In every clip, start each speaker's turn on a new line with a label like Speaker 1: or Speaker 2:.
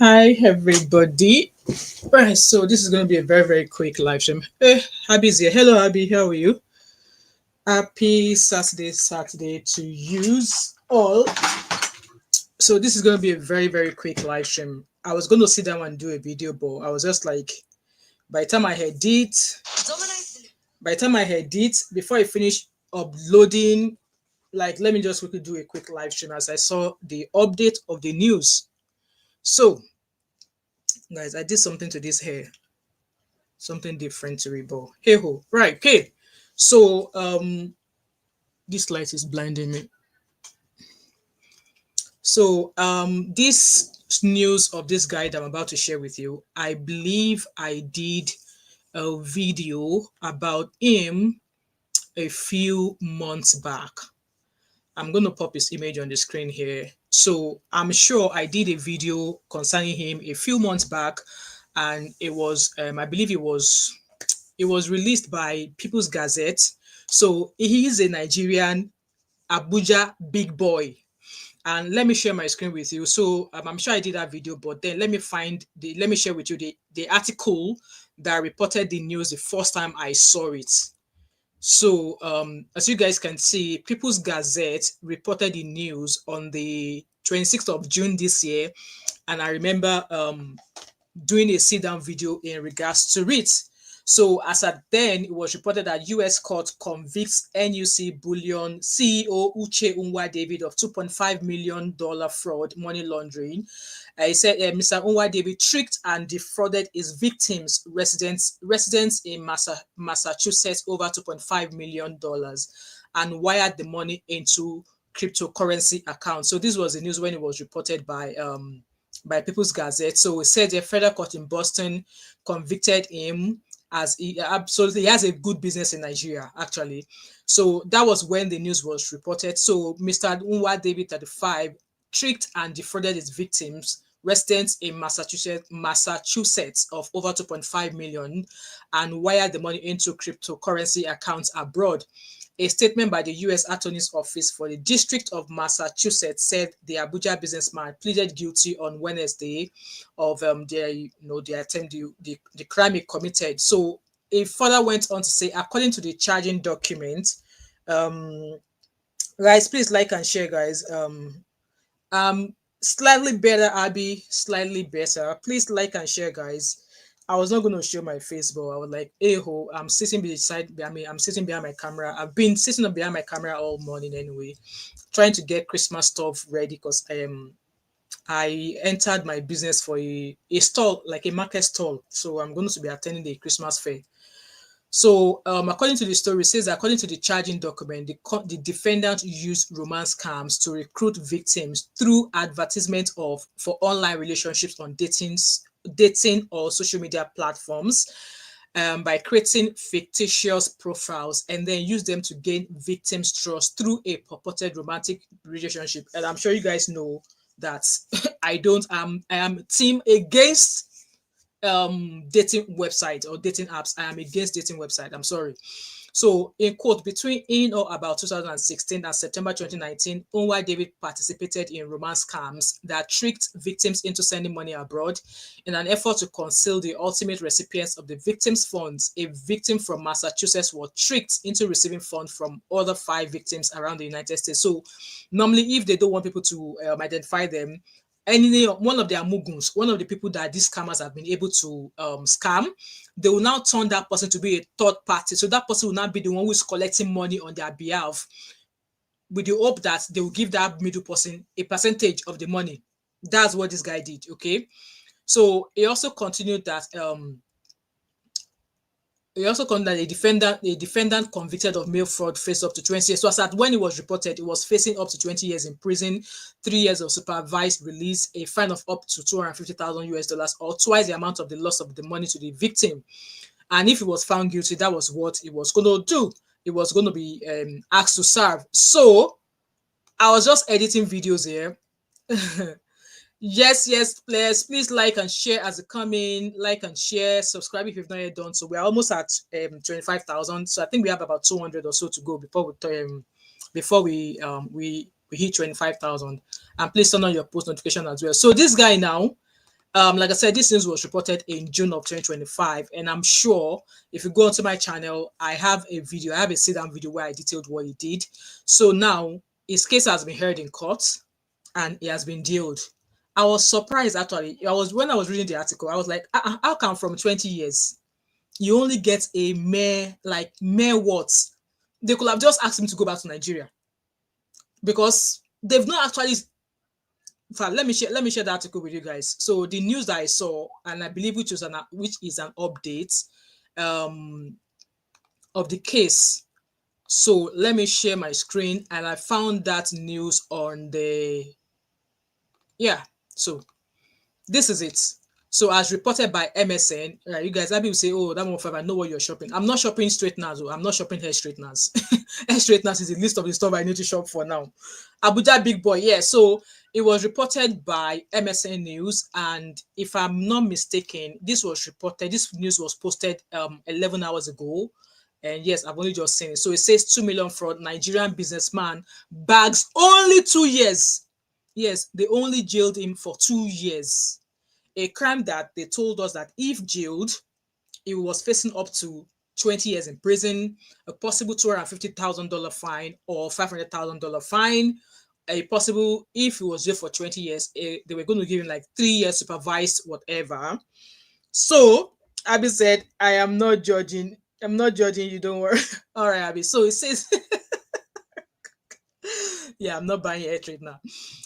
Speaker 1: Hi, everybody. Right, so this is going to be a very quick live stream. Abby's here. Hello, Abby. How are you? Happy Saturday to use all. So this is going to be a very quick live stream. I was going to sit down and do a video, but I was just like, by the time I had it, before I finish uploading, like, let me just quickly do a quick live stream as I saw the update of the news. So, guys, I did something to this hair. Something different to rebel. Hey ho. Right, okay. So this light is blinding me. So this news of this guy that I'm about to share with you, I believe I did a video about him a few months back. I'm going to pop his image on the screen here. So I'm sure I did a video concerning him a few months back, and it was I believe it was released by People's Gazette. So he is a Nigerian Abuja Big Boy. And let me share my screen with you. So I'm sure I did that video, but then let me share with you the article that reported the news the first time I saw it. So as you guys can see, People's Gazette reported the news on the 26th of June this year. And I remember doing a sit-down video in regards to it. So as at then, it was reported that U.S. court convicts NUC Bullion CEO Uchenna Nwadavid of $2.5 million fraud money laundering. He said Mr. Nwadavid tricked and defrauded his victims, residents in Massachusetts, over $2.5 million and wired the money into cryptocurrency accounts. So this was the news when it was reported by People's Gazette. So it said a federal court in Boston convicted him as he has a good business in Nigeria, actually. So that was when the news was reported. So Mr. Nwadavid, 35, tricked and defrauded his victims, residents in Massachusetts of over 2.5 million, and wired the money into cryptocurrency accounts abroad. A statement by the U.S. Attorney's Office for the District of Massachusetts said the Abuja businessman pleaded guilty on Wednesday of the crime he committed. So it further went on to say, according to the charging document, guys, please like and share, guys. Slightly better, Abby, slightly better. Please like and share, guys. I was not going to show my face, but I was like, hey ho, I'm sitting behind me. I'm sitting behind my camera. I've been sitting behind my camera all morning anyway, trying to get Christmas stuff ready because I entered my business for a stall, like a market stall. So I'm going to be attending the Christmas fair. So according to the story, it says, according to the charging document, the defendant used romance scams to recruit victims through advertisement for online relationships on dating or social media platforms, by creating fictitious profiles and then use them to gain victims' trust through a purported romantic relationship. And I'm sure you guys know that I am team against dating website or dating apps. I am against dating website. I'm sorry. So, in quote, between in or about 2016 and September 2019, Nwadavid participated in romance scams that tricked victims into sending money abroad in an effort to conceal the ultimate recipients of the victims' funds. A victim from Massachusetts was tricked into receiving funds from other 5 victims around the United States. So, normally, if they don't want people to identify them, one of their muguns, one of the people that these scammers have been able to scam, they will now turn that person to be a third party. So that person will not be the one who is collecting money on their behalf, with the hope that they will give that middle person a percentage of the money. That's what this guy did. Okay. So he also continued that a defendant convicted of mail fraud faced up to 20 years. So as at when it was reported, it was facing up to 20 years in prison, 3 years of supervised release, a fine of up to $250,000 or twice the amount of the loss of the money to the victim. And if he was found guilty, that was what he was going to do. It was going to be asked to serve. So I was just editing videos here. Yes, please like and share as it come in. Like and share, subscribe if you've not yet done so. We're almost at 25,000, so I think we have about 200 or so to go before we hit 25,000. And please turn on your post notification as well. So this guy now, Like I said, this news was reported in June of 2025, and I'm sure if you go onto my channel, I have a video, I have a sit-down video where I detailed what he did. So now his case has been heard in court and he has been dealt. I was surprised actually. When I was reading the article, I was like, how come from 20 years you only get a mere words? They could have just asked him to go back to Nigeria because they've not actually. In fact, let me share the article with you guys. So the news that I saw, and I believe which is an update um of the case. So let me share my screen, and I found that news on the so this is it. So as reported by MSN, you guys, that people say, oh, that one five, I know what you're shopping. I'm not shopping straighteners. I'm not shopping hair straighteners. Hair straighteners is the list of the stuff I need to shop for now. Abuja Big Boy, yeah. So it was reported by MSN News, and if I'm not mistaken, this news was posted 11 hours ago. And yes, I've only just seen it. So it says 2 million fraud, Nigerian businessman bags only 2 years. Yes, they only jailed him for 2 years. A crime that they told us that if jailed, he was facing up to 20 years in prison, a possible $250,000 fine or $500,000 fine. A possible, if he was jailed for 20 years, they were going to give him like 3 years supervised, whatever. So Abby said, I am not judging. I'm not judging you, don't worry. All right, Abby. So it says, yeah, I'm not buying a trade now.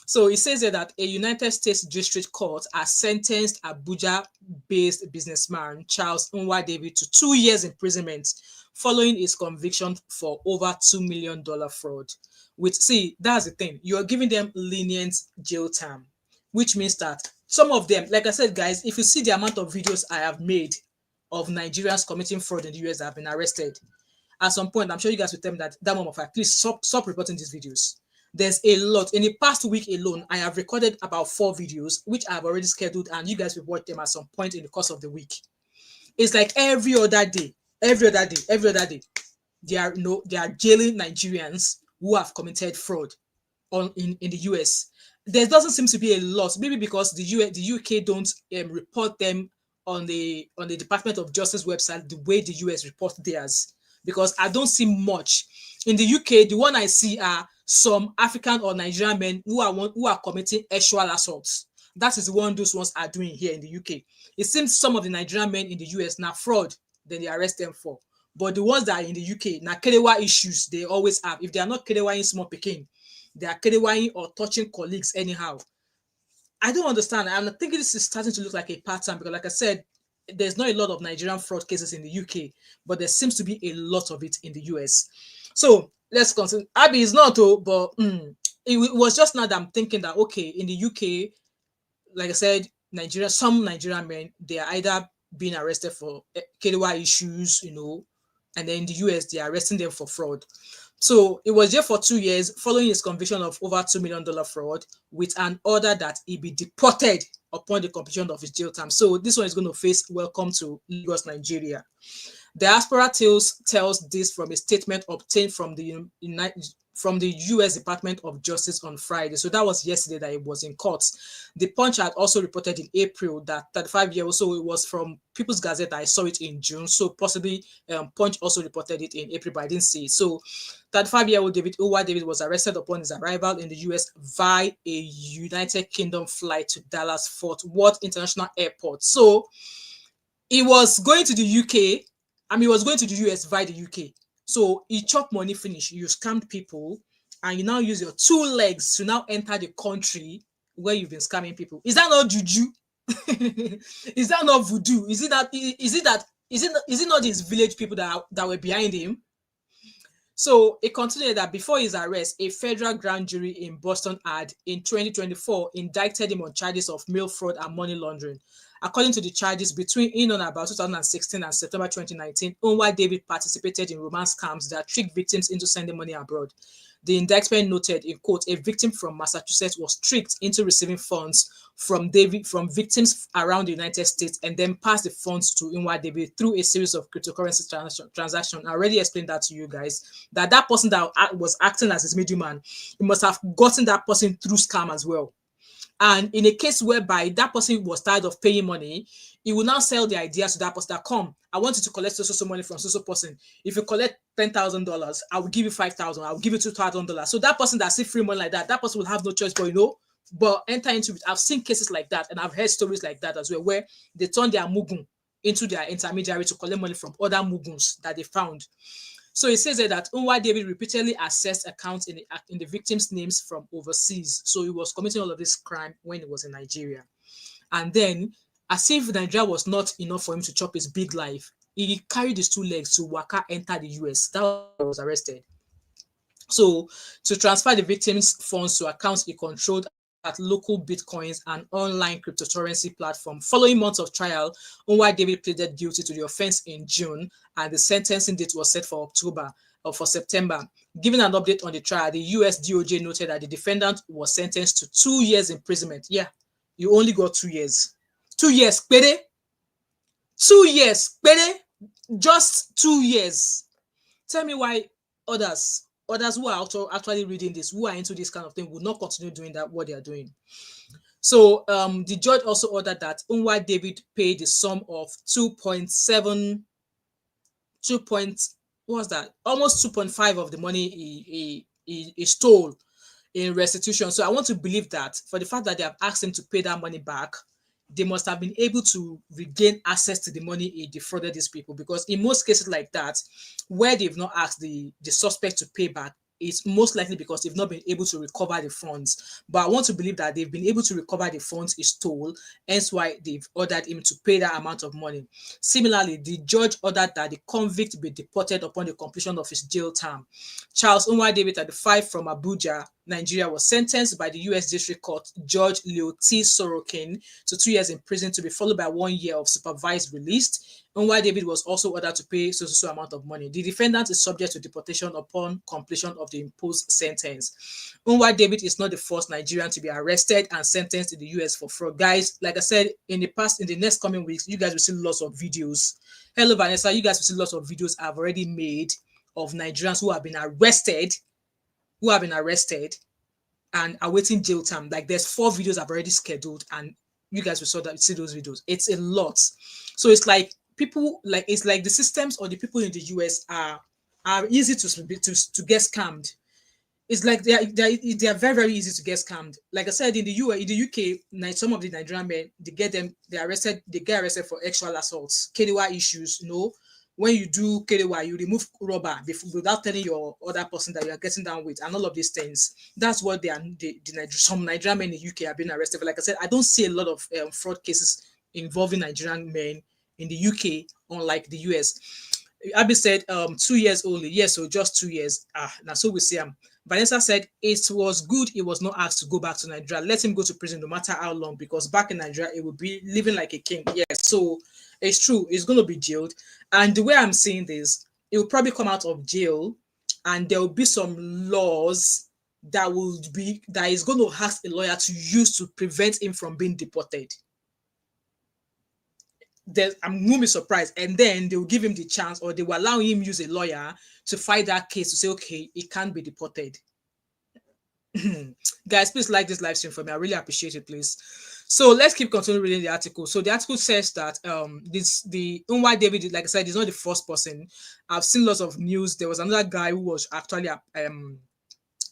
Speaker 1: So it says here that a United States District Court has sentenced Abuja-based businessman Charles Nwadavid to 2 years imprisonment following his conviction for over $2 million fraud. That's the thing. You are giving them lenient jail time, which means that some of them, like I said, guys, if you see the amount of videos I have made of Nigerians committing fraud in the US that have been arrested, at some point, I'm sure you guys will tell me that moment, please stop reporting these videos. There's a lot. In the past week alone, I have recorded about 4 videos, which I've already scheduled, and you guys will watch them at some point in the course of the week. It's like every other day, they are jailing Nigerians who have committed fraud in the US. There doesn't seem to be a lot, maybe because the UK don't report them on the Department of Justice website the way the US report theirs, because I don't see much. In the UK, the one I see are some African or Nigerian men who are committing sexual assaults. That is the one those ones are doing here in the UK. It seems some of the Nigerian men in the US now fraud, then they arrest them for. But the ones that are in the UK, now kerewa issues they always have. If they are not kerewaing small Peking, they are kerewaing or touching colleagues anyhow. I don't understand. I'm thinking this is starting to look like a pattern because, like I said, there's not a lot of Nigerian fraud cases in the UK, but there seems to be a lot of it in the US. So let's continue. Abby is not, but it was just now that I'm thinking that, okay, in the UK, like I said, some Nigerian men, they are either being arrested for KDY issues, and then in the US, they are arresting them for fraud. So it was jailed for 2 years following his conviction of over $2 million fraud, with an order that he be deported upon the completion of his jail time. So this one is going to face welcome to Lagos, Nigeria. Diaspora tells this from a statement obtained from the US Department of Justice on Friday. So that was yesterday that it was in court. The Punch had also reported in April that 35-year-old, so it was from People's Gazette. I saw it in June, so possibly Punch also reported it in April, but I didn't see it. So 35-year-old David was arrested upon his arrival in the US via a United Kingdom flight to Dallas Fort Worth International Airport. So he was going to the UK. He was going to the US via the UK. So you chop money finish, you scammed people, and you now use your 2 legs to now enter the country where you've been scamming people. Is that not juju? Is that not voodoo? Is it not his village people that were behind him? So it continued that before his arrest, a federal grand jury in Boston had, in 2024, indicted him on charges of mail fraud and money laundering. According to the charges, between in and about 2016 and September 2019, Nwadavid participated in romance scams that tricked victims into sending money abroad. The indictment noted, in quote, a victim from Massachusetts was tricked into receiving funds from victims around the United States and then passed the funds to Nwadavid through a series of cryptocurrency transactions. I already explained that to you guys, that person that was acting as his middleman, he must have gotten that person through scam as well. And in a case whereby that person was tired of paying money, he will now sell the idea to that person that, come, I want you to collect so money from so person. If you collect $10,000, I will give you 5,000. I will give you $2,000. So that person that see free money like that, that person will have no choice, but enter into it. I've seen cases like that, and I've heard stories like that as well, where they turn their mugun into their intermediary to collect money from other muguns that they found. So it says that Nwadavid repeatedly accessed accounts in the victims' names from overseas. So he was committing all of this crime when he was in Nigeria. And then, as if Nigeria was not enough for him to chop his big life, he carried his two legs to waka enter the US. That was arrested. So to transfer the victims' funds to accounts he controlled at local bitcoins and online cryptocurrency platform. Following months of trial, Nwadavid pleaded guilty to the offense in June, and the sentencing date was set for September. Giving an update on the trial, the US DOJ noted that the defendant was sentenced to 2 years imprisonment. Yeah, you only got 2 years. 2 years, pere. 2 years, pere. Just 2 years. Tell me why others who are actually reading this, who are into this kind of thing, will not continue doing that, what they are doing. So the judge also ordered that Nwadavid paid the sum of almost 2.5 of the money he stole in restitution. So I want to believe that for the fact that they have asked him to pay that money back, they must have been able to regain access to the money he defrauded these people, because in most cases like that, where they've not asked the suspect to pay back, it's most likely because they've not been able to recover the funds. But I want to believe that they've been able to recover the funds he stole, hence why they've ordered him to pay that amount of money. Similarly, the judge ordered that the convict be deported upon the completion of his jail term. Charles Nwadavid, 35, from Abuja, Nigeria, was sentenced by the U.S. District Court Judge Leo T. Sorokin to 2 years in prison, to be followed by 1 year of supervised release. Nwadavid was also ordered to pay so amount of money. The defendant is subject to deportation upon completion of the imposed sentence. Nwadavid is not the first Nigerian to be arrested and sentenced in the US for fraud. Guys, like I said, in the next coming weeks, you guys will see lots of videos. Hello, Vanessa. You guys will see lots of videos I've already made of Nigerians who have been arrested and awaiting jail time. Like, there's 4 videos I've already scheduled, and you guys will see those videos. It's a lot. So it's like it's like the systems or the people in the US are easy to get scammed. It's like they are very, very easy to get scammed. Like I said, in the UK, some of the Nigerian men, they get arrested for sexual assaults, KDY issues. When you do KDY, you remove rubber without telling your other person that you are getting down with, and all of these things. That's what some Nigerian men in the UK have been arrested for. Like I said, I don't see a lot of fraud cases involving Nigerian men in the UK, unlike the US. Abby said 2 years only. Yes, so just 2 years. Now so we see him. Vanessa said it was good he was not asked to go back to Nigeria. Let him go to prison no matter how long, because back in Nigeria, it would be living like a king. Yes, so it's true. He's going to be jailed. And the way I'm seeing this, it will probably come out of jail, and there will be some laws that is going to ask a lawyer to use to prevent him from being deported. I'm going to be surprised. And then they will give him the chance, or they will allow him use a lawyer to fight that case, to say, okay, he can't be deported. Guys, please like this live stream for me. I really appreciate it, please. So let's keep continuing reading the article. So the article says that the Nwadavid, like I said, is not the first person. I've seen lots of news. There was another guy who was actually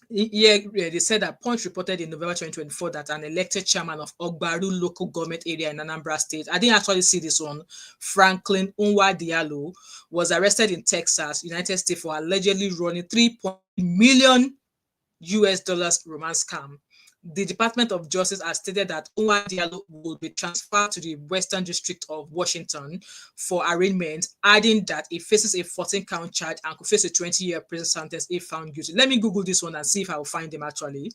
Speaker 1: they said that Punch reported in November 2024 that an elected chairman of Ogbaru local government area in Anambra State, I didn't actually see this one, Franklin Nwadialo, was arrested in Texas, United States, for allegedly running $3 million romance scam. The Department of Justice has stated that Nwadialo will be transferred to the Western District of Washington for arraignment, adding that he faces a 14-count charge and could face a 20-year prison sentence if found guilty. Let me Google this one and see if I will find him actually.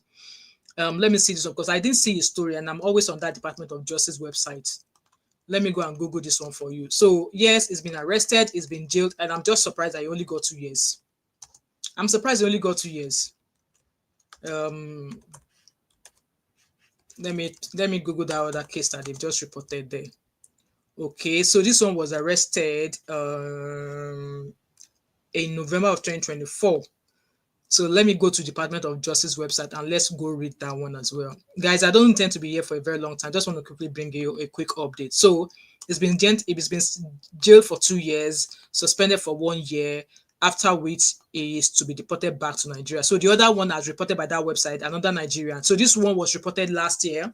Speaker 1: Let me see this one, because I didn't see his story, and I'm always on that Department of Justice website. Let me go and Google this one for you. So yes, he's been arrested, he's been jailed, and I'm just surprised that he only got 2 years. I'm surprised he only got 2 years. Let me Google that other case that they've just reported there. Okay, so this one was arrested in November of 2024. So let me go to Department of Justice website and let's go read that one as well. Guys, I don't intend to be here for a very long time. Just want to quickly bring you a quick update. So it's been jailed for 2 years, suspended for 1 year, after which he is to be deported back to Nigeria. So the other one as reported by that website, another Nigerian. So this one was reported last year.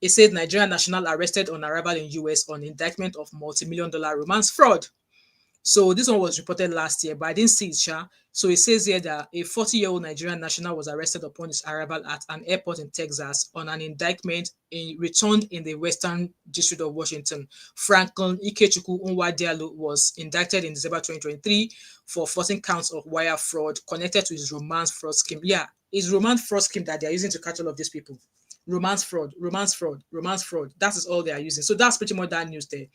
Speaker 1: It said Nigerian national arrested on arrival in US on indictment of multi-million-dollar romance fraud. So this one was reported last year, but I didn't see it, Sha. So it says here that a 40-year-old Nigerian national was arrested upon his arrival at an airport in Texas on an indictment returned in the Western District of Washington. Franklin Ikechukwu Nwadialo was indicted in December 2023 for 14 counts of wire fraud connected to his romance fraud scheme. Yeah, it's romance fraud scheme that they're using to catch all of these people. Romance fraud, romance fraud, romance fraud. That is all they are using. So that's pretty much that news there.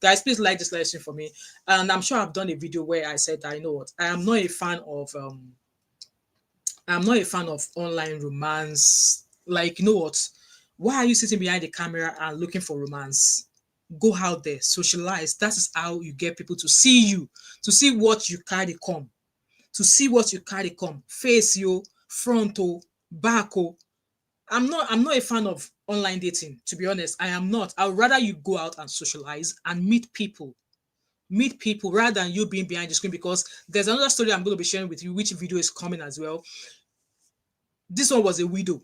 Speaker 1: Guys, please like this live stream for me. And I'm sure I've done a video where I said that, you know what, I'm not a fan of online romance. Like, you know what? Why are you sitting behind the camera and looking for romance? Go out there, socialize. That is how you get people to see you, to see what you carry come, to see what you carry come. Face you, fronto, backo. I'm not a fan of online dating, to be honest. I am not. I would rather you go out and socialize and meet people rather than you being behind the screen, because there's another story I'm going to be sharing with you, which video is coming as well. This one was a widow,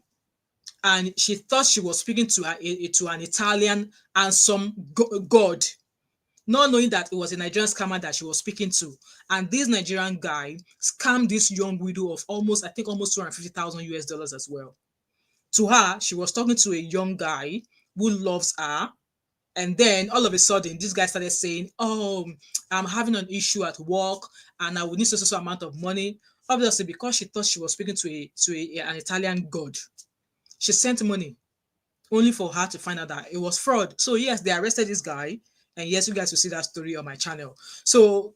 Speaker 1: and she thought she was speaking to an Italian handsome god, not knowing that it was a Nigerian scammer that she was speaking to. And this Nigerian guy scammed this young widow of almost $250,000 as well. To her, she was talking to a young guy who loves her. And then all of a sudden, this guy started saying, oh, I'm having an issue at work and I would need so amount of money. Obviously, because she thought she was speaking to an Italian god, she sent money only for her to find out that it was fraud. So yes, they arrested this guy. And yes, you guys will see that story on my channel. So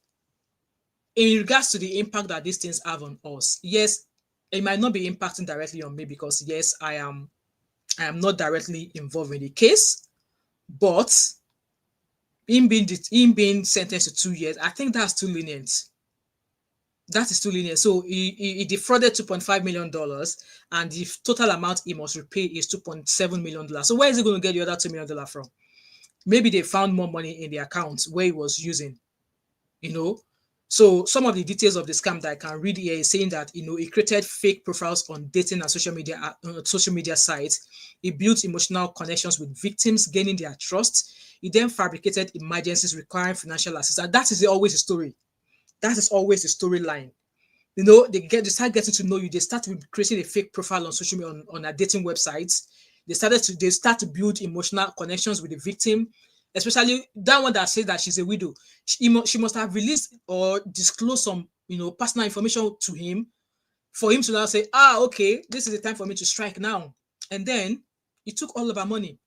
Speaker 1: in regards to the impact that these things have on us, yes, it might not be impacting directly on me because yes, I am not directly involved in the case, but him being sentenced to 2 years, I think that's too lenient. That is too lenient. So he defrauded $2.5 million, and the total amount he must repay is $2.7 million. So where is he going to get the other $2 million from? Maybe they found more money in the account where he was using, you know. So some of the details of the scam that I can read here is saying that, you know, he created fake profiles on dating and social media sites. He built emotional connections with victims, gaining their trust. He then fabricated emergencies requiring financial assistance. That is always the story. That is always the storyline. You know, they start getting to know you. They start creating a fake profile on social media, on a dating websites. They start to build emotional connections with the victim, especially that one that says that she's a widow. She must have released or disclosed some, you know, personal information to him for him to now say, okay, this is the time for me to strike now. And then he took all of our money.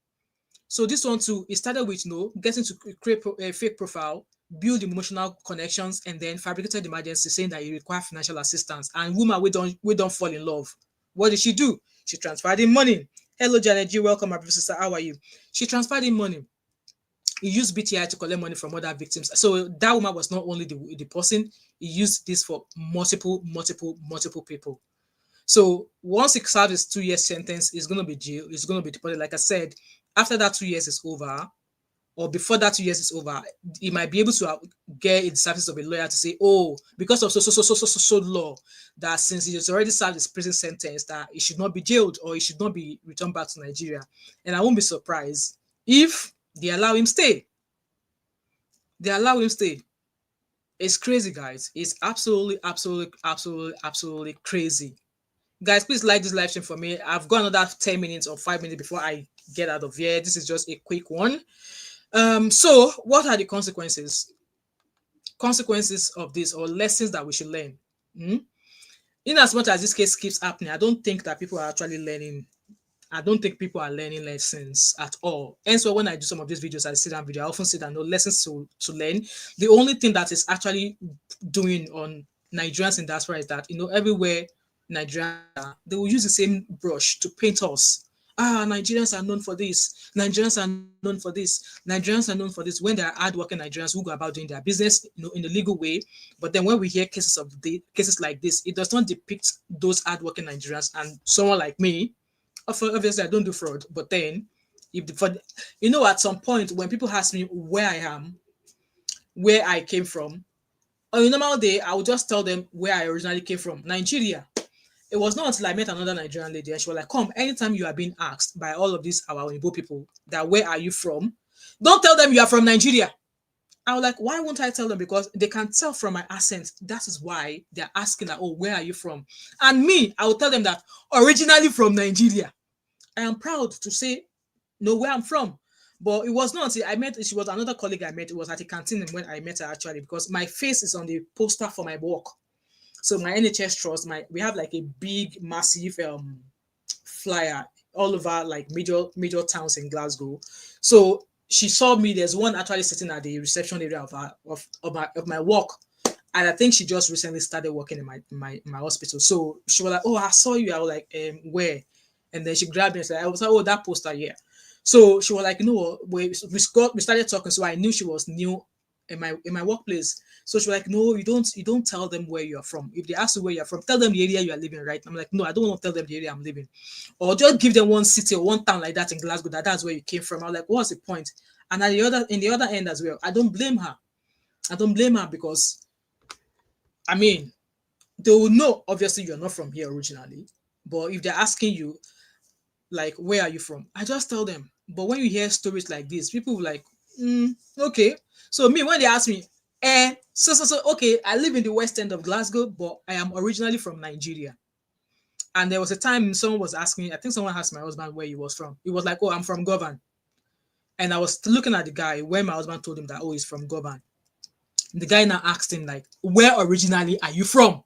Speaker 1: So this one too, it started with, you know, getting to create a fake profile, build emotional connections, and then fabricated emergency saying that he required financial assistance. And woman, we don't fall in love. What did she do? She transferred him money. Hello, Janet G. Welcome, my sister. How are you? She transferred him money. He used BTI to collect money from other victims. So that woman was not only the person, he used this for multiple people. So once he serves his 2 year sentence, he's going to be jailed. He's going to be deported. Like I said, after that 2 years is over, or before that 2 years is over, he might be able to get the service of a lawyer to say, oh, because of so law, that since he has already served his prison sentence, that he should not be jailed or he should not be returned back to Nigeria. And I won't be surprised if they allow him stay. It's crazy, guys. It's absolutely crazy. Guys, please like this live stream for me. I've got another 10 minutes or 5 minutes before I get out of here. This is just a quick one. So what are the consequences of this, or lessons that we should learn? In as much as this case keeps happening, I don't think that people are actually learning. I don't think people are learning lessons at all. And so when I do some of these videos, I sit down video, I often say that no lessons to learn. The only thing that is actually doing on Nigerians in diaspora is that, you know, everywhere Nigeria, they will use the same brush to paint us. Nigerians are known for this. Nigerians are known for this. Nigerians are known for this. When there are hardworking Nigerians who go about doing their business, in the legal way. But then when we hear cases like this, it does not depict those hardworking Nigerians. And someone like me, obviously I don't do fraud. But then, at some point when people ask me where I am, where I came from, on a normal day, I would just tell them where I originally came from, Nigeria. It was not until I met another Nigerian lady and she was like, come, anytime you are being asked by all of these our Igbo people that where are you from, don't tell them you are from Nigeria. I was like, why won't I tell them? Because they can tell from my accent. That is why they're asking that, oh, where are you from? And me, I will tell them that originally from Nigeria. I am proud to say, no, where I'm from. But it was not until she was another colleague I met. It was at a canteen when I met her actually, because my face is on the poster for my work. So my NHS trust, we have like a big, massive flyer all over like major towns in Glasgow. So she saw me. There's one actually sitting at the reception area of my work, and I think she just recently started working in my hospital. So she was like, "Oh, I saw you." I was like, "Where?" And then she grabbed me and said, "I was like, oh, that poster here." So she was like, we started talking. So I knew she was new in my workplace. So she was like, no, you don't tell them where you're from. If they ask you where you're from, tell them the area you are living, right? I'm like, no, I don't want to tell them the area I'm living. Or just give them one city or one town like that in Glasgow, that's where you came from. I was like, what's the point? And in the other end as well, I don't blame her. I don't blame her because, I mean, they will know, obviously, you're not from here originally. But if they're asking you, like, where are you from? I just tell them. But when you hear stories like this, people will like, okay. So me, when they ask me, okay, I live in the west end of Glasgow, but I am originally from Nigeria. And there was a time someone was asking, I think someone asked my husband where he was from. He was like, oh, I'm from Govan. And I was looking at the guy when my husband told him that, oh, he's from Govan. The guy now asked him, like, where originally are you from?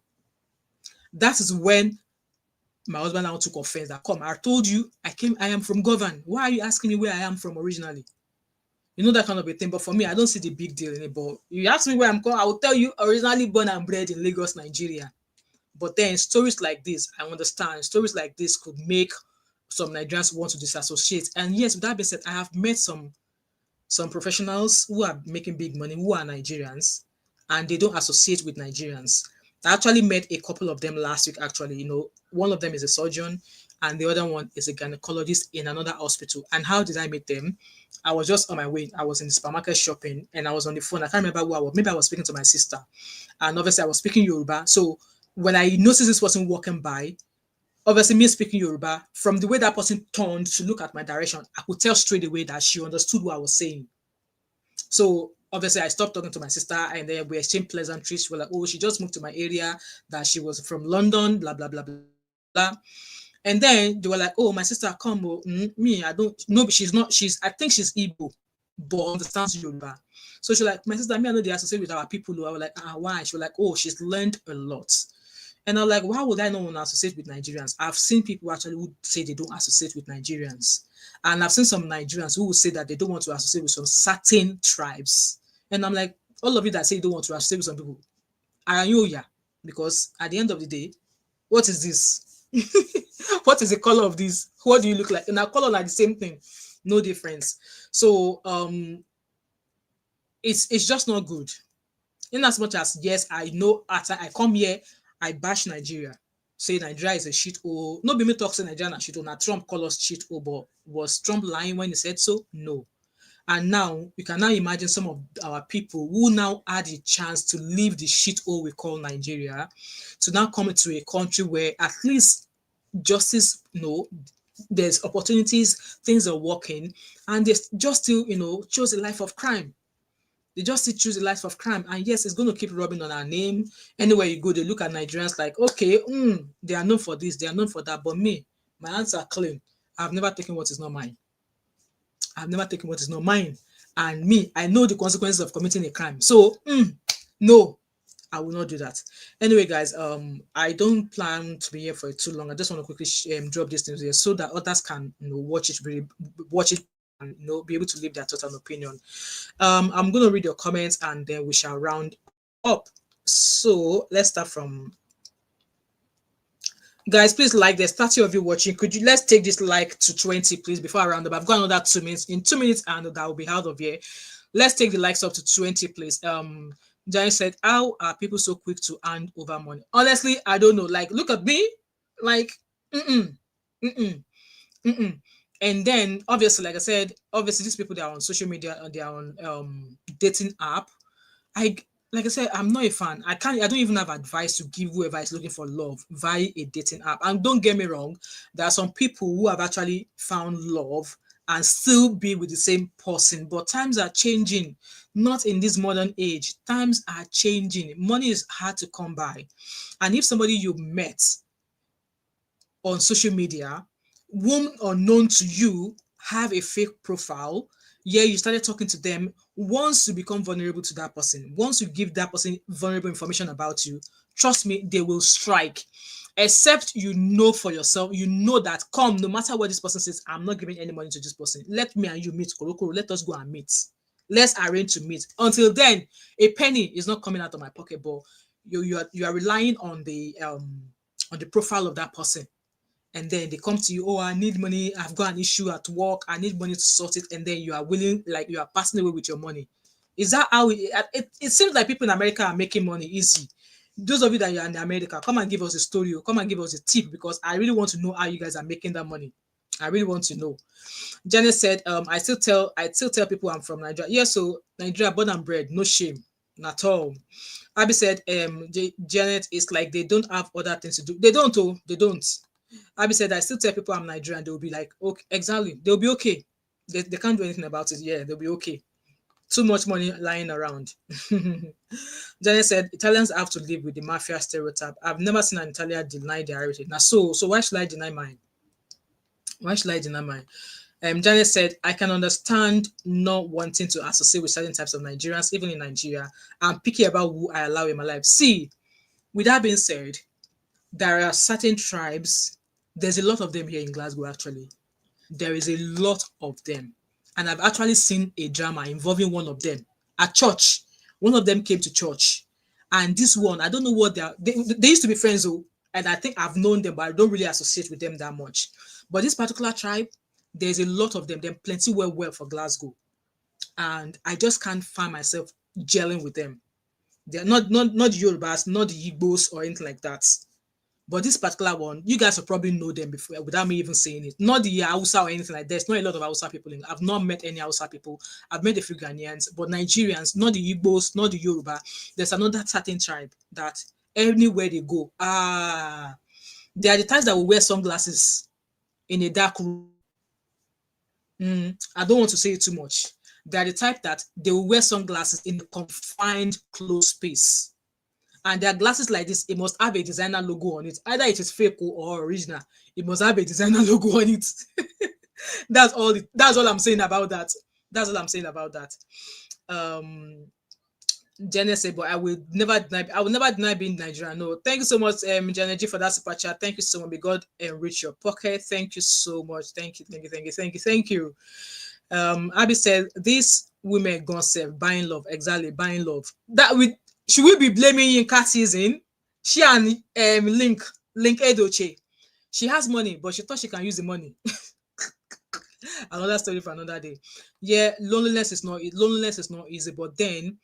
Speaker 1: That is when my husband now took offense that, come, I told you I am from Govan. Why are you asking me where I am from originally? That kind of a thing. But for me, I don't see the big deal in it. But you ask me where I'm from, I will tell you originally born and bred in Lagos, Nigeria. But then stories like this, I understand. Stories like this could make some Nigerians want to disassociate. And yes, with that being said, I have met some professionals who are making big money, who are Nigerians, and they don't associate with Nigerians. I actually met a couple of them last week, actually. One of them is a surgeon and the other one is a gynecologist in another hospital. And how did I meet them? I was just on my way. I was in the supermarket shopping and I was on the phone. I can't remember who I was. Maybe I was speaking to my sister. And obviously I was speaking Yoruba. So when I noticed this person walking by, obviously me speaking Yoruba, from the way that person turned to look at my direction, I could tell straight away that she understood what I was saying. So obviously I stopped talking to my sister and then we exchanged pleasantries. We're like, oh, she just moved to my area, that she was from London, blah, blah, blah, blah, blah. And then they were like, oh, my sister, come, me, I don't know, I think she's Igbo, but understands Yoruba. So she's like, my sister, me, I know they associate with our people. I was like, why? She was like, oh, she's learned a lot. And I'm like, why would I not want to associate with Nigerians? I've seen people actually who say they don't associate with Nigerians. And I've seen some Nigerians who will say that they don't want to associate with some certain tribes. And I'm like, all of you that say you don't want to associate with some people, are you? Yeah. Because at the end of the day, what is this? What is the color of this? What do you look like? And our color are the same thing. No difference. So it's just not good. In as much as, yes, I know after I come here, I bash Nigeria. Say Nigeria is a shit hole. No be me talk say Nigeria shit hole. Now Trump call us shit hole, but was Trump lying when he said so? No. And now you can now imagine some of our people who now had a chance to leave the shit hole we call Nigeria, to now come into a country where at least justice, there's opportunities, things are working, and they just still, chose a life of crime. They just choose a life of crime. And yes, it's going to keep rubbing on our name. Anywhere you go, they look at Nigerians like, okay, they are known for this, they are known for that. But me, my hands are clean. I've never taken what is not mine. I've never taken what is not mine. And me, I know the consequences of committing a crime. So, no, I will not do that. Anyway, guys, I don't plan to be here for too long. I just want to quickly drop this news here so that others can watch it and be able to leave their total opinion. I'm going to read your comments and then we shall round up. So let's start from Guys, please like. There's 30 of you watching. Could you let's take this like to 20, please, before I round up. I've got another 2 minutes. In 2 minutes, and that will be out of here. Let's take the likes up to 20, please. Jane said, "How are people so quick to hand over money?" Honestly, I don't know. Like, look at me. Like, mm-mm, mm-mm, mm-mm. And then, obviously, like I said, obviously, these people, they are on social media and they are on dating app. I like I said, I'm not a fan. I don't even have advice to give whoever is looking for love via a dating app. And don't get me wrong, there are some people who have actually found love and still be with the same person. But times are changing, not in this modern age. Times are changing. Money is hard to come by. And if somebody you met on social media, whom unknown to you have a fake profile, yeah, you started talking to them. Once you become vulnerable to that person, once you give that person vulnerable information about you, trust me, they will strike. Except you know for yourself, you know that come, no matter what this person says, I'm not giving any money to this person. Let me and you meet, Korokoro. Let us go and meet. Let's arrange to meet. Until then, a penny is not coming out of my pocket, but you are relying on the profile of that person, and then they come to you, oh, I need money, I've got an issue at work, I need money to sort it, and then you are willing, like you are passing away with your money. Is that how it seems like people in America are making money easy? Those of you that are in America, come and give us a story, or come and give us a tip, because I really want to know how you guys are making that money. I really want to know. Janet said, I still tell people I'm from Nigeria. Yeah, so Nigeria, born and bred, no shame, not all. Abby said, Janet, it's like they don't have other things to do. They don't, oh, they don't. Abby said, I still tell people I'm Nigerian, they'll be like, okay, exactly. They'll be okay. They can't do anything about it. Yeah, they'll be okay. Too much money lying around. Janet said, Italians have to live with the mafia stereotype. I've never seen an Italian deny their heritage. Now, so why should I deny mine? Why should I deny mine? Janet said, I can understand not wanting to associate with certain types of Nigerians, even in Nigeria. I'm picky about who I allow in my life. See, with that being said, there are certain tribes, there's a lot of them here in Glasgow actually. There is a lot of them. And I've actually seen a drama involving one of them at church. One of them came to church. And this one, I don't know what they used to be friends, though, and I think I've known them, but I don't really associate with them that much. But this particular tribe, there's a lot of them. They're plenty well for Glasgow. And I just can't find myself gelling with them. They're not the Yorubas, not the Igbos or anything like that. But this particular one, you guys will probably know them before without me even saying it. Not the Hausa or anything like that. There's not a lot of Hausa people in. I've not met any Hausa people. I've met a few Ghanaians, but Nigerians, not the Igbos, not the Yoruba. There's another certain tribe that anywhere they go, they are the types that will wear sunglasses in a dark room. I don't want to say it too much. They are the type that they will wear sunglasses in a confined, closed space. And their glasses like this, it must have a designer logo on it. Either it is fake or original. It must have a designer logo on it. That's all I'm saying about that. That's all I'm saying about that. Janet said, but I will never deny being Nigerian. No, thank you so much, Janet G, for that super chat. Thank you so much. May God enrich your pocket. Thank you so much. Thank you. Abby said, these women gonna serve buying love. Exactly, buying love. That we should we be blaming Yinka season? She and Link Edoche. She has money, but she thought she can use the money. Another story for another day. Yeah, loneliness is not easy, but then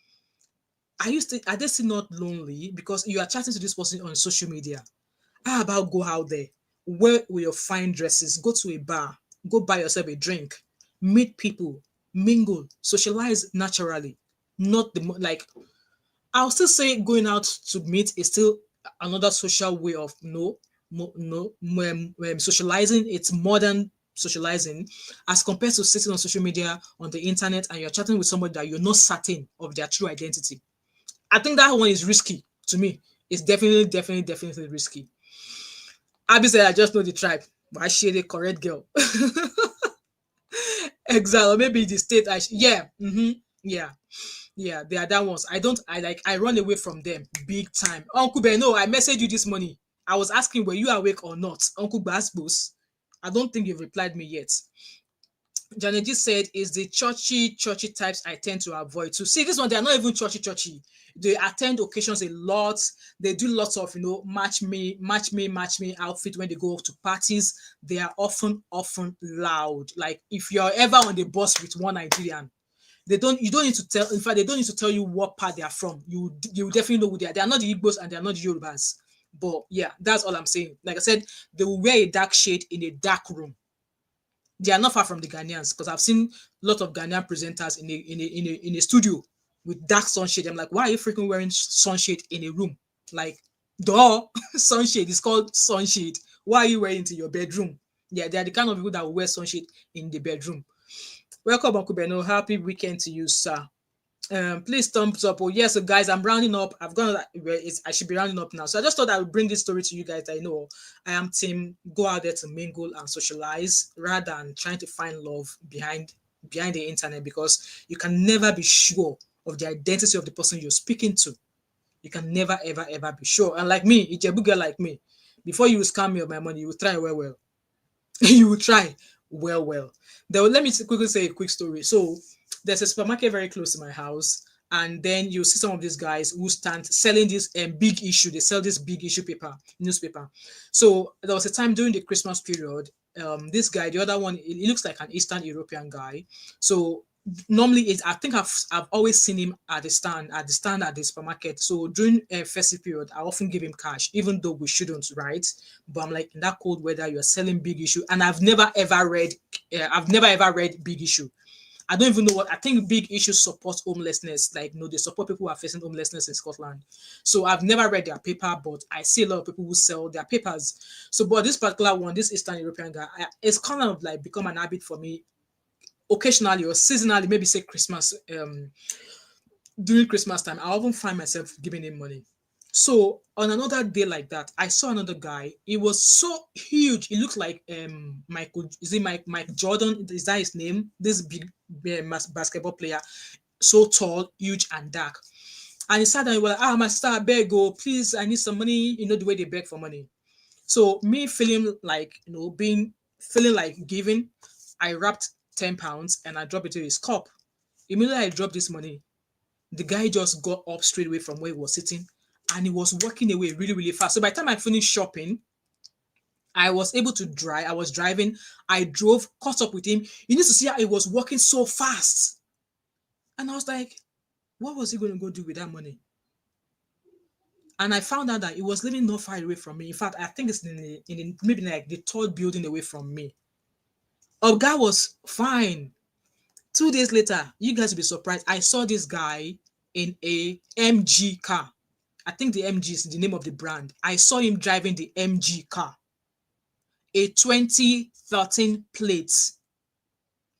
Speaker 1: are they still not lonely because you are chatting to this person on social media? How about go out there, wear with your fine dresses, go to a bar, go buy yourself a drink, meet people, mingle, socialize naturally. Not the like. I'll still say going out to meet is still another social way of socializing. It's modern socializing as compared to sitting on social media on the internet and you're chatting with somebody that you're not certain of their true identity. I think that one is risky to me. It's definitely risky. Abby said, I just know the tribe, but I share the correct girl. Exile, maybe the state. Yeah, they are that ones. I run away from them big time. Uncle Ben, no, I messaged you this morning. I was asking were you awake or not, Uncle Basbos. I don't think you've replied me yet. Janeji said, is the churchy types I tend to avoid. So see, this one, they're not even churchy. They attend occasions a lot. They do lots of, match me outfit when they go to parties. They are often loud. Like if you're ever on the bus with one Nigerian, you don't need to tell, in fact, they don't need to tell you what part they are from. You definitely know who they are. They are not the Igbos and they are not the Yorubas. But yeah, that's all I'm saying. Like I said, they will wear a dark shade in a dark room. They are not far from the Ghanaians, because I've seen a lot of Ghanaian presenters in a studio with dark sunshade. I'm like, why are you freaking wearing sunshade in a room? Like, duh, sunshade is called sunshade. Why are you wearing it in your bedroom? Yeah, they are the kind of people that will wear sunshade in the bedroom. Welcome, Uncle Beno. Happy weekend to you, sir. Please thumbs up. Oh yes, so guys, I'm rounding up. I should be rounding up now. So I just thought I would bring this story to you guys. I know I am team go out there to mingle and socialize rather than trying to find love behind the internet, because you can never be sure of the identity of the person you're speaking to. You can never ever be sure. And like me, Ijebu girl like me, before you scam me of my money, you will try well. You will try well. Then let me quickly say a quick story. So there's a supermarket very close to my house, and then you see some of these guys who stand selling this big issue. They sell this big issue newspaper. So there was a time during the Christmas period. This guy, the other one, he looks like an Eastern European guy. So normally, I think I've always seen him at the stand at the supermarket. So during a festive period, I often give him cash, even though we shouldn't, right? But I'm like, in that cold weather, you're selling big issue, and I've never ever read big issue. I don't even know what I think big issues support homelessness. Like, they support people who are facing homelessness in Scotland. So I've never read their paper, but I see a lot of people who sell their papers. So, but this particular one, this Eastern European guy, it's kind of like become an habit for me occasionally or seasonally, maybe say Christmas, during Christmas time, I often find myself giving him money. So on another day like that, I saw another guy. He was so huge. He looked like Michael. Is it Mike Jordan? Is that his name? This big basketball player, so tall, huge, and dark. And he sat down. He was like, my sister, I beg, go, please, I need some money. You know the way they beg for money. So me feeling like feeling like giving, I wrapped £10 and I dropped it to his cup. Immediately I dropped this money, the guy just got up straight away from where he was sitting, and he was walking away really, really fast. So by the time I finished shopping, I was able to drive. I was driving. I drove, caught up with him. You need to see how he was walking so fast. And I was like, what was he going to go do with that money? And I found out that he was living not far away from me. In fact, I think it's in maybe like the third building away from me. Our guy was fine. 2 days later, you guys will be surprised. I saw this guy in a MG car. I think the MG is the name of the brand. I saw him driving the MG car, a 2013 plates,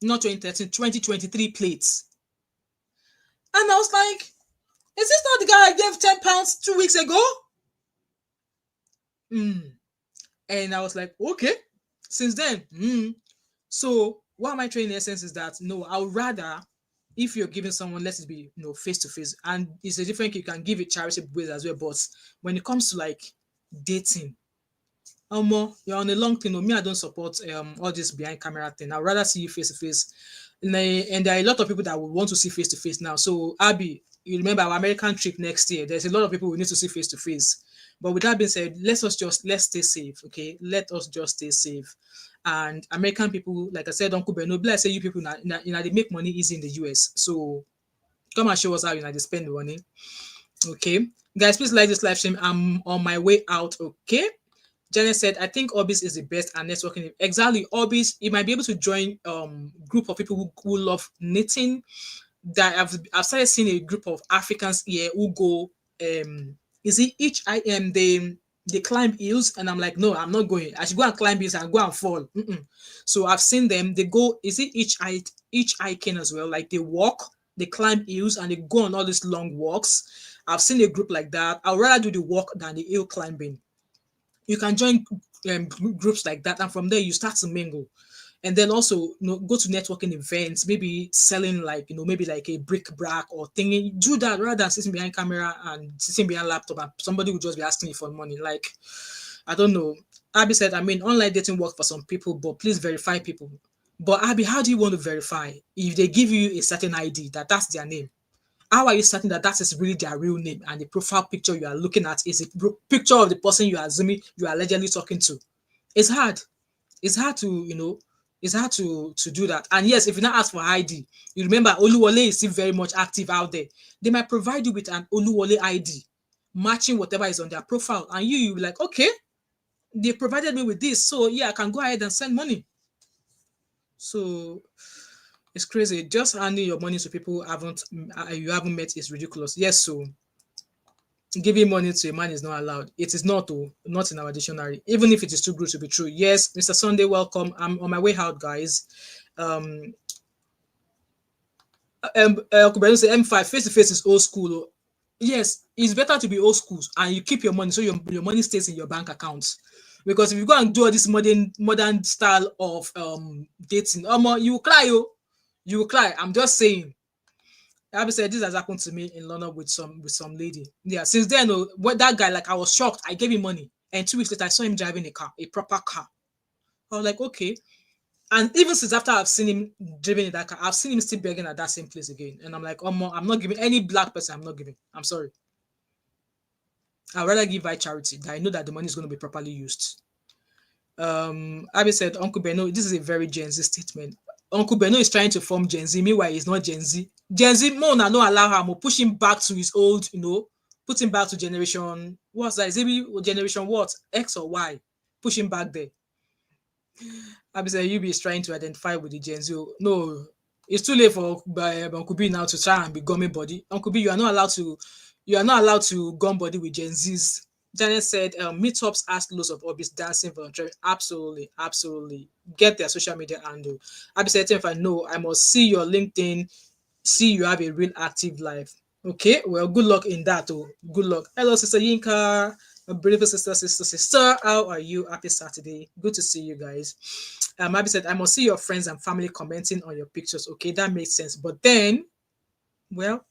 Speaker 1: not 2013, 2023 plates. And I was like, is this not the guy I gave £10 2 weeks ago? And I was like, okay. Since then, so what am I trying in essence is that no, I would rather, if you're giving someone, let it be face to face, and it's a different, you can give it charity ways as well. But when it comes to like dating, you're on a long thing. Me, I don't support all this behind camera thing. I'd rather see you face to face. And there are a lot of people that will want to see face to face now. So Abby, you remember our American trip next year? There's a lot of people who need to see face to face. But with that being said, let's stay safe, okay? Let us just stay safe. And American people, like I said, Uncle Beno, I say you people, they make money easy in the US. So come and show us how they spend the money. Okay, guys, please like this live stream. I'm on my way out. Okay. Janet said, I think Orbis is the best at networking. Exactly, Orbis, you might be able to join group of people who love knitting. That I've started seeing a group of Africans here who go is it they climb hills, and I'm like, no, I'm not going. I should go and climb hills and go and fall. So I've seen them. They go, is it each hiking as well? Like they walk, they climb hills, and they go on all these long walks. I've seen a group like that. I'd rather do the walk than the hill climbing. You can join groups like that, and from there you start to mingle. And then also, go to networking events, maybe selling like, maybe like a bric-a-brac or thingy. Do that rather than sitting behind camera and sitting behind laptop and somebody will just be asking you for money. Like, I don't know. Abby said, online dating works for some people, but please verify people. But Abby, how do you want to verify if they give you a certain ID that's their name? How are you certain that is really their real name and the profile picture you are looking at is a picture of the person you are assuming you are allegedly talking to? It's hard. It's hard to, it's hard to do that. And yes, if you not ask for ID, you remember Oluwole is still very much active out there. They might provide you with an Oluwole ID matching whatever is on their profile, and you'll be like, okay, they provided me with this, so yeah, I can go ahead and send money. So it's crazy. Just handing your money to people you haven't met is ridiculous. Yes, so giving money to a man is not allowed. It is not, not in our dictionary, even if it is too good to be true. Yes, Mr. Sunday, welcome. I'm on my way out, guys. Say M5 face to face is old school. Yes, it's better to be old school and you keep your money so your money stays in your bank account. Because if you go and do all this modern style of dating, you will cry, you will cry. I'm just saying. I said this has happened to me in London with some lady. Yeah, since then, that guy, like, I was shocked. I gave him money, and 2 weeks later, I saw him driving a car, a proper car. I was like, okay. And even since after I've seen him driving in that car, I've seen him still begging at that same place again. And I'm like, I'm not giving any black person. I'm not giving. I'm sorry. I'd rather give by charity that I know that the money is going to be properly used. Abby said, Uncle Beno, this is a very Gen Z statement. Uncle Beno is trying to form Gen Z, meanwhile he's not Gen Z. Gen Z, Mona no allow him, push him back to his old, put him back to generation, what's that? Is it generation what? X or Y? Push him back there. Abby said, UB is trying to identify with the Gen Z. No, it's too late for Uncle B now to try and be gumming body. Uncle B, you are not allowed to gum body with Gen Zs. Janet said, meetups ask loads of hobbies, dancing, volunteering. Absolutely. Get their social media handle. Abby said, if I know, I must see your LinkedIn, see you have a real active life. Okay, well, good luck in that. Good luck. Hello, Sister Yinka, my beautiful sister. How are you? Happy Saturday. Good to see you guys. Abby said, I must see your friends and family commenting on your pictures. Okay, that makes sense. But then, well,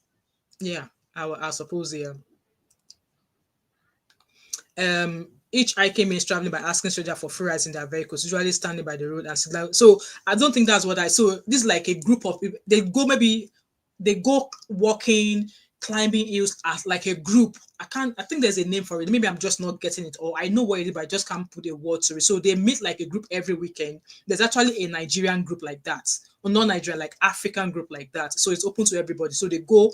Speaker 1: yeah, I suppose, yeah. Each IK means traveling by asking stranger for free rides in their vehicles, usually standing by the road and so I don't think that's what I saw. This is like a group of people. They go walking, climbing hills as like a group. I think there's a name for it. Maybe I'm just not getting it, or I know what it is, but I just can't put a word to it. So they meet like a group every weekend. There's actually a Nigerian group like that, or not Nigerian, like African group like that. So it's open to everybody. So they go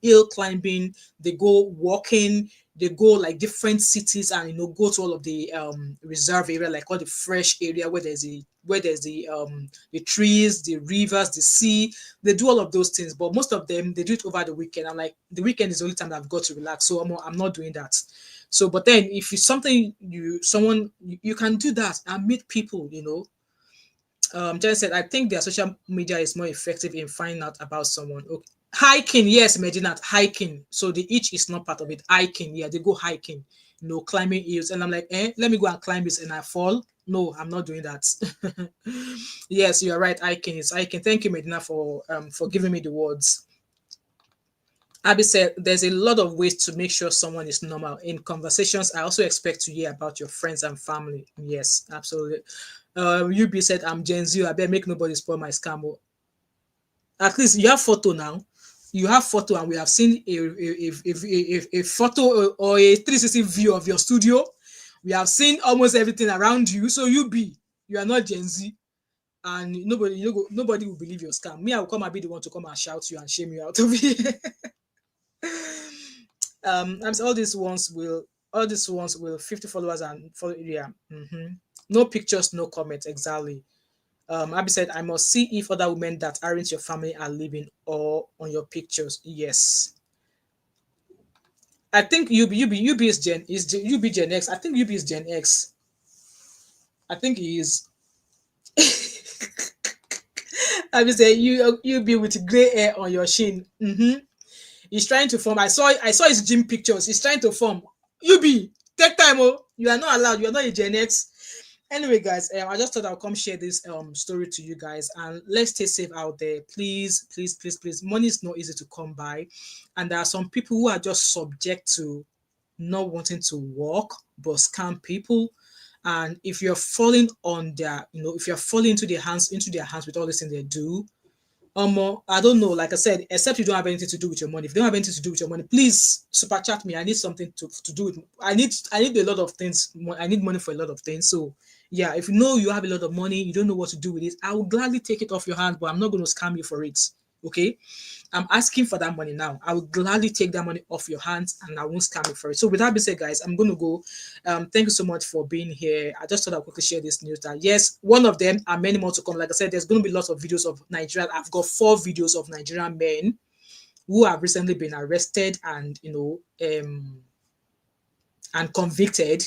Speaker 1: hill climbing, they go walking, they go like different cities and go to all of the reserve area, like all the fresh area where there's the trees, the rivers, the sea. They do all of those things, but most of them they do it over the weekend. I'm like, the weekend is the only time that I've got to relax, so I'm not doing that. So but then if it's something you can do that and meet people. Jen said, I think their social media is more effective in finding out about someone. Okay. Hiking, yes, Medinat, hiking. So the each is not part of it. Hiking, yeah, they go hiking, climbing hills. And I'm like, let me go and climb this and I fall. No, I'm not doing that. Yes, you're right. Hiking is hiking. Thank you, Medina, for giving me the words. Abby said, there's a lot of ways to make sure someone is normal. In conversations, I also expect to hear about your friends and family. Yes, absolutely. UB said, I'm Gen Z. I better make nobody spoil my scam. At least you have photo now. You have photo, and we have seen a photo or a 360 view of your studio. We have seen almost everything around you. So you are not Gen Z, and nobody will believe your scam. Me, I will come and be the one to come and shout you and shame you out of it. All these ones will 50 followers and follow. Yeah. No pictures, no comments. Exactly. Abby said, I must see if other women that aren't your family are living or on your pictures. Yes. I think UB is Gen X. I think UB is Gen X. I think he is. Abby said, UB with gray hair on your shin. He's trying to form. I saw his gym pictures. He's trying to form. UB, take time, you are not allowed. You are not a Gen X. Anyway, guys, I just thought I'll come share this story to you guys, and let's stay safe out there. Please. Money is not easy to come by, and there are some people who are just subject to not wanting to work but scam people. And if you're falling on their, if you're falling into their hands with all this thing they do, I don't know. Like I said, except you don't have anything to do with your money. If you don't have anything to do with your money, please super chat me. I need something to do with. I need a lot of things. I need money for a lot of things. So yeah, if you know you have a lot of money, you don't know what to do with it, I will gladly take it off your hand, but I'm not going to scam you for it. Okay, I'm asking for that money now. I will gladly take that money off your hands and I won't scam you for it. So with that being said, guys, I'm going to go. Thank you so much for being here. I just thought I'd quickly share this news that yes, one of them and many more to come. Like I said, there's going to be lots of videos of Nigeria. I've got 4 videos of Nigerian men who have recently been arrested and and convicted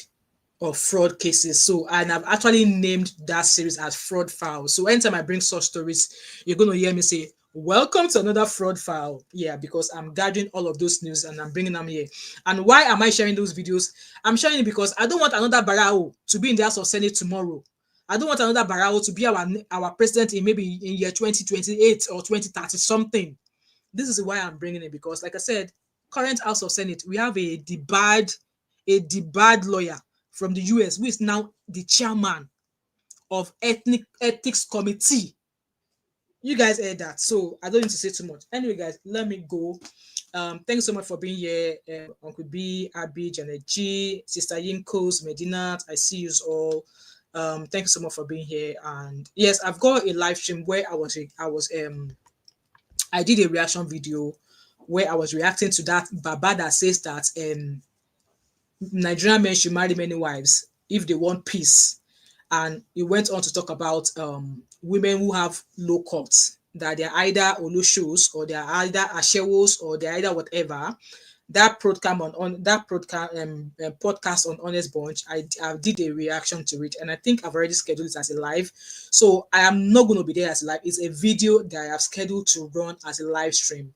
Speaker 1: of fraud cases. So, and I've actually named that series as Fraud File. So anytime I bring such stories, you're going to hear me say, welcome to another fraud file. Yeah, because I'm gathering all of those news and I'm bringing them here. And why am I sharing those videos? I'm sharing it because I don't want another Barao to be in the House of Senate tomorrow. I don't want another Barao to be our president in maybe in year 2028 or 2030 something. This is why I'm bringing it, because like I said, current House of Senate, we have a debarred lawyer from the U.S. who is now the chairman of ethics committee. You guys heard that, so I don't need to say too much. Anyway, guys, let me go. Thanks so much for being here, Uncle B, Abby, Janet G, Sister Yinkos, Medina. I see you all. Thank you so much for being here. And yes, I've got a live stream where I did a reaction video where I was reacting to that Baba that says that Nigerian men should marry many wives if they want peace. And he went on to talk about women who have low cuts, that they're either Oloshos or they're either Ashewos or they're either whatever. That podcast on Honest Bunch, I did a reaction to it, and I think I've already scheduled it as a live. So I am not going to be there as a live. It's a video that I have scheduled to run as a live stream,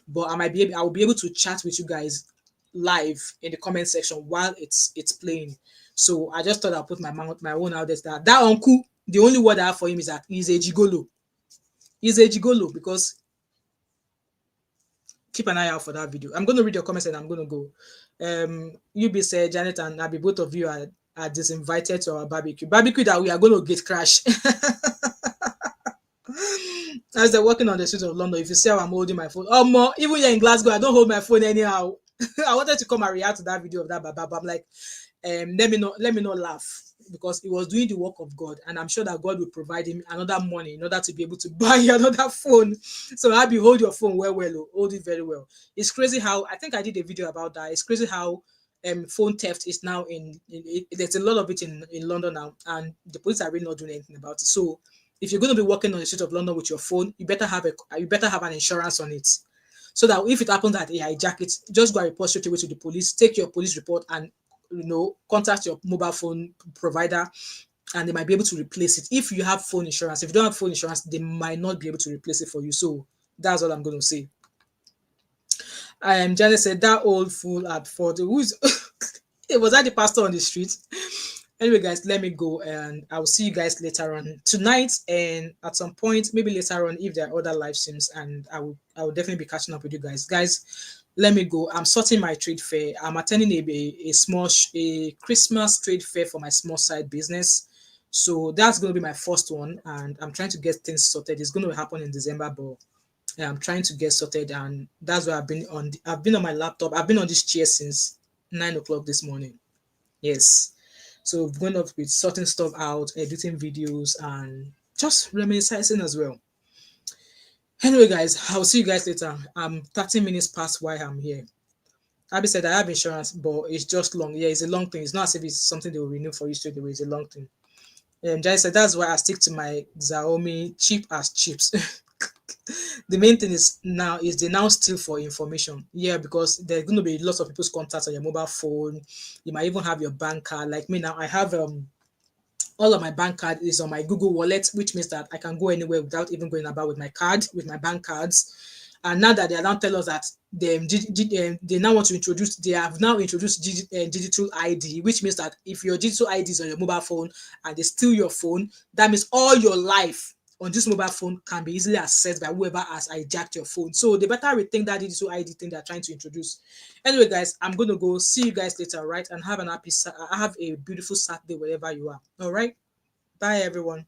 Speaker 1: but I will be able to chat with you guys live in the comment section while it's playing. So I just thought I'll put my own out there. That uncle, the only word I have for him is that he's a gigolo. He's a gigolo because keep an eye out for that video. I'm going to read your comments and I'm going to go. UB said, Janet and Abby, both of you are disinvited to our barbecue. Barbecue that we are going to get crashed. As they're walking on the streets of London, if you see how I'm holding my phone, more, even here in Glasgow, I don't hold my phone anyhow. I wanted to come and react to that video of that Baba, but I'm like, let me not laugh, because he was doing the work of God, and I'm sure that God will provide him another money in order to be able to buy another phone. So Abby, hold your phone well, hold it very well. It's crazy how, I think I did a video about that. It's crazy how phone theft is now there's a lot of it in London now, and the police are really not doing anything about it. So if you're going to be walking on the street of London with your phone, you better have an insurance on it, so that if it happens that they hijack it, just go and report straight away to the police, take your police report, and contact your mobile phone provider, and they might be able to replace it. If you have phone insurance, if you don't have phone insurance, they might not be able to replace it for you. So that's all I'm going to say. Janet said, that old fool at 40. It was that the pastor on the street? Anyway, guys, let me go, and I will see you guys later on tonight, and at some point, maybe later on, if there are other live streams, and I will definitely be catching up with you guys. Guys, let me go. I'm sorting my trade fair. I'm attending a small Christmas trade fair for my small side business. So that's going to be my first one, and I'm trying to get things sorted. It's going to happen in December, but I'm trying to get sorted, and that's why I've been on my laptop. I've been on this chair since 9 o'clock this morning. Yes. So going up with sorting stuff out, editing videos, and just reminiscing as well. Anyway, guys, I'll see you guys later. I'm 30 minutes past why I'm here. Abby said I have insurance, but it's just long. Yeah, it's a long thing. It's not as if it's something they will renew for you straight away. It's a long thing. Jai said that's why I stick to my Xiaomi cheap as chips. The main thing is they now steal for information. Yeah, because there's going to be lots of people's contacts on your mobile phone. You might even have your bank card. Like me now, I have all of my bank card is on my Google Wallet, which means that I can go anywhere without even going about with my bank cards. And now that they are now tell us that they now want to introduce, they have now introduced digital ID, which means that if your digital ID is on your mobile phone and they steal your phone, that means all your life on this mobile phone can be easily accessed by whoever has hijacked your phone. So they better rethink that digital ID thing they're trying to introduce. Anyway, guys, I'm gonna go. See you guys later, right? And have an happy, have a beautiful Saturday wherever you are. All right. Bye, everyone.